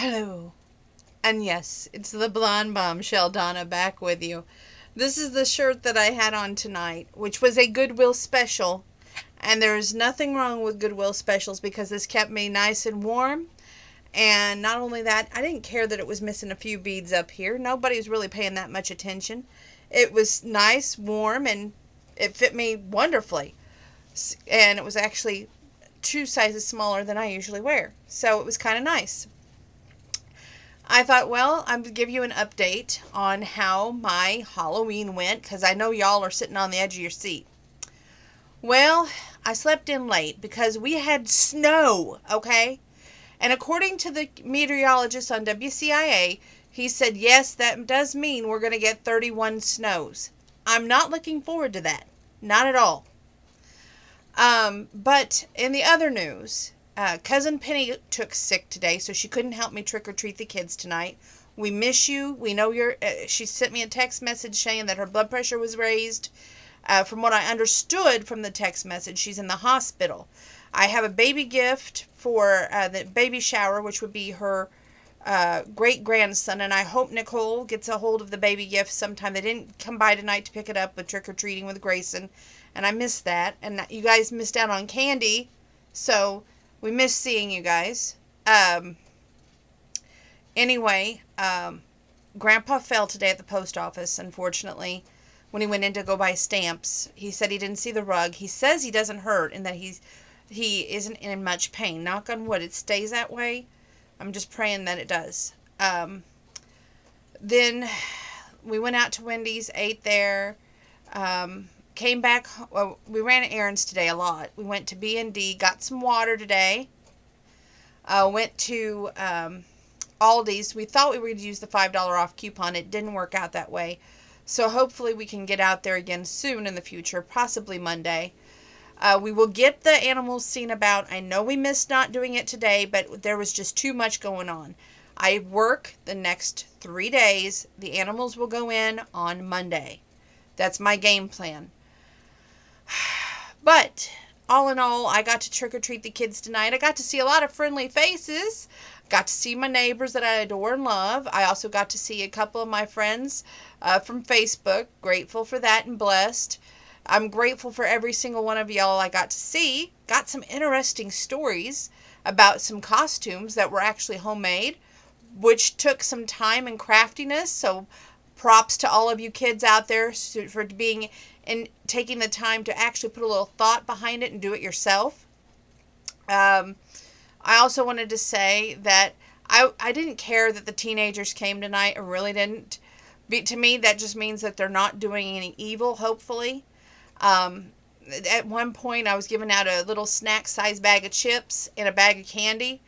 Hello. And yes, it's the blonde bombshell Donna back with you. This is the shirt that I had on tonight, which was a Goodwill special. And there's nothing wrong with Goodwill specials because this kept me nice and warm. And not only that, I didn't care that it was missing a few beads up here. Nobody was really paying that much attention. It was nice, warm, and it fit me wonderfully. And it was actually 2 sizes smaller than I usually wear. So it was kind of nice. I thought, well, I'm going to give you an update on how my Halloween went, because I know y'all are sitting on the edge of your seat. Well, I slept in late because we had snow, okay? And according to the meteorologist on WCIA, he said, yes, that does mean we're going to get 31 snows. I'm not looking forward to that. Not at all. But in the other news, Cousin Penny took sick today, so she couldn't help me trick-or-treat the kids tonight. We miss you. We know you're... she sent me a text message saying that her blood pressure was raised. From what I understood from the text message, she's in the hospital. I have a baby gift for the baby shower, which would be her great-grandson, and I hope Nicole gets a hold of the baby gift sometime. They didn't come by tonight to pick it up with trick-or-treating with Grayson, and I missed that. And you guys missed out on candy, so... we miss seeing you guys. Anyway, Grandpa fell today at the post office, unfortunately, when he went in to go buy stamps. He said he didn't see the rug. He says he doesn't hurt and that he isn't in much pain. Knock on wood, it stays that way. I'm just praying that it does. Then we went out to Wendys, ate there, came back. Well, we ran errands today a lot. We went to B&D, got some water today. Went to Aldi's. We thought we were going to use the $5 off coupon. It didn't work out that way. So hopefully we can get out there again soon in the future, possibly Monday. We will get the animals seen about. I know we missed not doing it today, but there was just too much going on. I work the next 3 days. The animals will go in on Monday. That's my game plan. But, all in all, I got to trick-or-treat the kids tonight. I got to see a lot of friendly faces. Got to see my neighbors that I adore and love. I also got to see a couple of my friends from Facebook. Grateful for that and blessed. I'm grateful for every single one of y'all I got to see. Got some interesting stories about some costumes that were actually homemade, which took some time and craftiness. So, props to all of you kids out there for being... and taking the time to actually put a little thought behind it and do it yourself. I also wanted to say that I didn't care that the teenagers came tonight. I really didn't. To me, that just means that they're not doing any evil, hopefully. At one point, I was giving out a little snack-sized bag of chips and a bag of candy.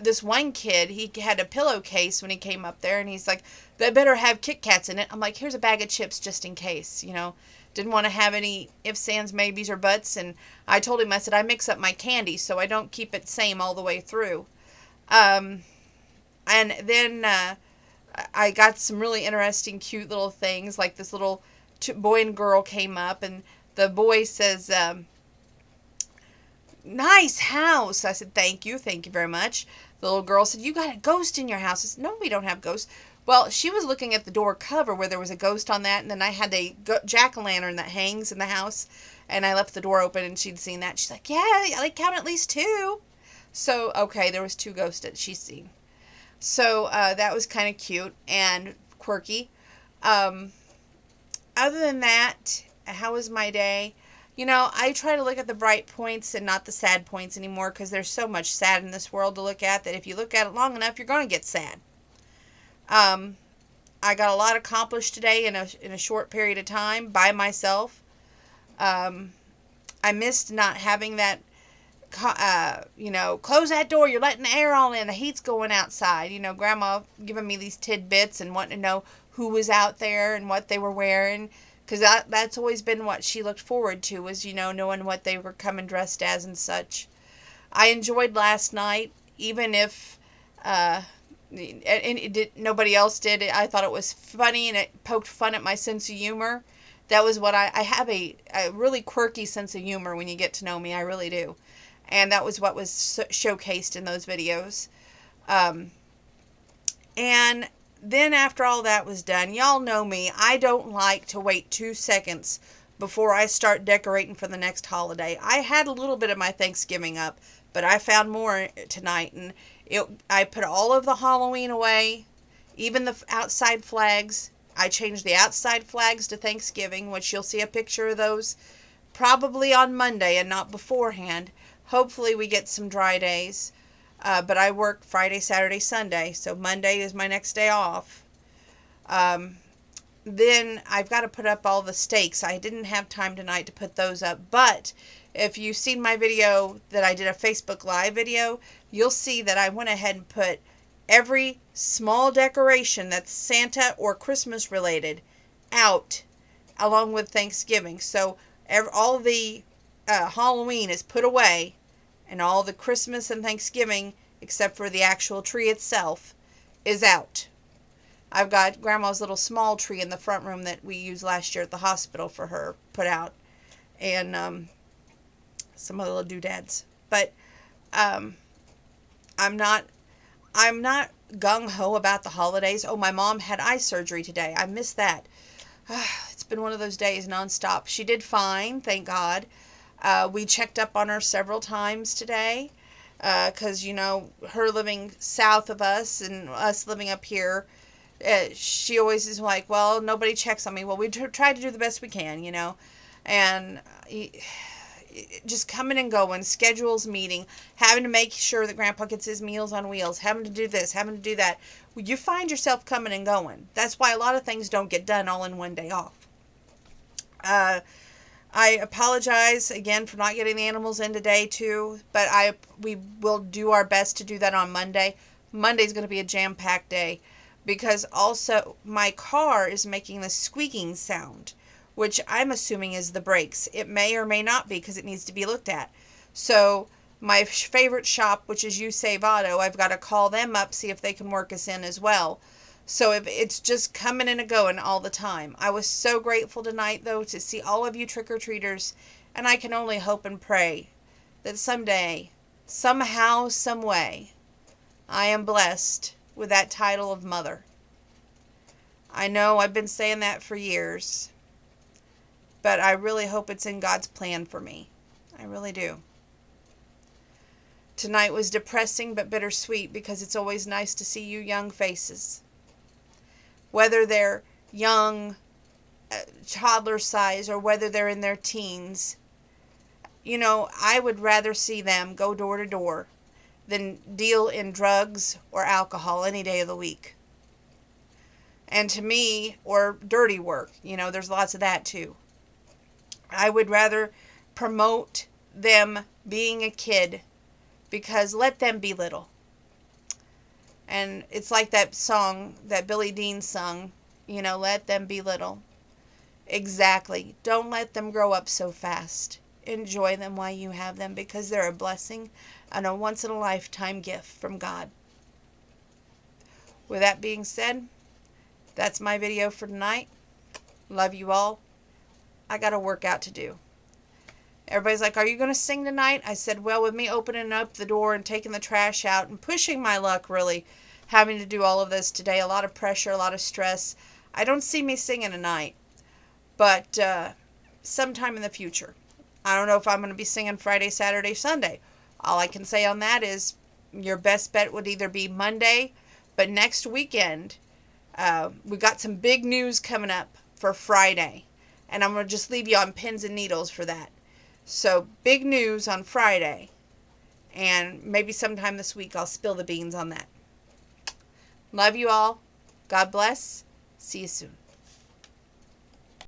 This one kid, he had a pillowcase when he came up there, and he's like, they better have Kit Kats in it. I'm like, here's a bag of chips just in case, you know. Didn't want to have any ifs, ands, maybes, or buts. And I told him, I said, I mix up my candy so I don't keep it same all the way through. And then I got some really interesting, cute little things. Like this little boy and girl came up, and the boy says, nice house. I said, thank you very much. The little girl said, you got a ghost in your house. I said, no, we don't have ghosts. Well, she was looking at the door cover where there was a ghost on that, and then I had a jack-o'-lantern that hangs in the house, and I left the door open, and she'd seen that. She's like, yeah, I count at least 2. So, okay, there was 2 ghosts that she's seen. So, that was kind of cute and quirky. Other than that, how was my day? You know, I try to look at the bright points and not the sad points anymore, because there's so much sad in this world to look at that if you look at it long enough, you're going to get sad. I got a lot accomplished today in a short period of time by myself. I missed not having that, close that door, you're letting the air all in, the heat's going outside. You know, Grandma giving me these tidbits and wanting to know who was out there and what they were wearing. Because that's always been what she looked forward to, was, knowing what they were coming dressed as and such. I enjoyed last night, even if... nobody else did. I thought it was funny, and it poked fun at my sense of humor. That was what I have a really quirky sense of humor when you get to know me. I really do. And that was what was showcased in those videos. Um, and then after all that was done, y'all know me, I don't like to wait 2 seconds before I start decorating for the next holiday. I had a little bit of my Thanksgiving up, but I found more tonight, and I put all of the Halloween away, even the outside flags. I changed the outside flags to Thanksgiving, which you'll see a picture of those probably on Monday and not beforehand. Hopefully we get some dry days. But I work Friday, Saturday, Sunday, so Monday is my next day off. Then I've got to put up all the stakes. I didn't have time tonight to put those up, but if you've seen my video that I did a Facebook Live video, you'll see that I went ahead and put every small decoration that's Santa or Christmas related out along with Thanksgiving. So all the Halloween is put away, and all the Christmas and Thanksgiving, except for the actual tree itself, is out. I've got Grandma's little small tree in the front room that we used last year at the hospital for her put out, and some other little doodads. But I'm not gung-ho about the holidays. Oh, my mom had eye surgery today. I missed that. It's been one of those days nonstop. She did fine, thank God. We checked up on her several times today because, her living south of us and us living up here, she always is like, well, nobody checks on me. Well, we try to do the best we can, and just coming and going, schedules meeting, having to make sure that Grandpa gets his Meals on Wheels, having to do this, having to do that. You find yourself coming and going. That's why a lot of things don't get done all in one day off. I apologize again for not getting the animals in today too, but we will do our best to do that on Monday. Monday's going to be a jam-packed day because also my car is making this squeaking sound, which I'm assuming is the brakes. It may or may not be because it needs to be looked at. So my favorite shop, which is You Save Auto, I've got to call them up, see if they can work us in as well. So if it's just coming and going all the time. I was so grateful tonight, though, to see all of you trick-or-treaters, and I can only hope and pray that someday, somehow, some way, I am blessed with that title of mother. I know I've been saying that for years, but I really hope it's in God's plan for me. I really do. Tonight was depressing but bittersweet because it's always nice to see you young faces. Whether they're young, toddler size, or whether they're in their teens, I would rather see them go door to door than deal in drugs or alcohol any day of the week. And to me, or dirty work, there's lots of that too. I would rather promote them being a kid because let them be little. And it's like that song that Billy Dean sung, let them be little. Exactly. Don't let them grow up so fast. Enjoy them while you have them because they're a blessing and a once-in-a-lifetime gift from God. With that being said, that's my video for tonight. Love you all. I got a workout to do. Everybody's like, are you going to sing tonight? I said, well, with me opening up the door and taking the trash out and pushing my luck, really, having to do all of this today, a lot of pressure, a lot of stress, I don't see me singing tonight. But sometime in the future. I don't know if I'm going to be singing Friday, Saturday, Sunday. All I can say on that is your best bet would either be Monday, but next weekend, we got some big news coming up for Friday. And I'm going to just leave you on pins and needles for that. So, big news on Friday. And maybe sometime this week I'll spill the beans on that. Love you all. God bless. See you soon.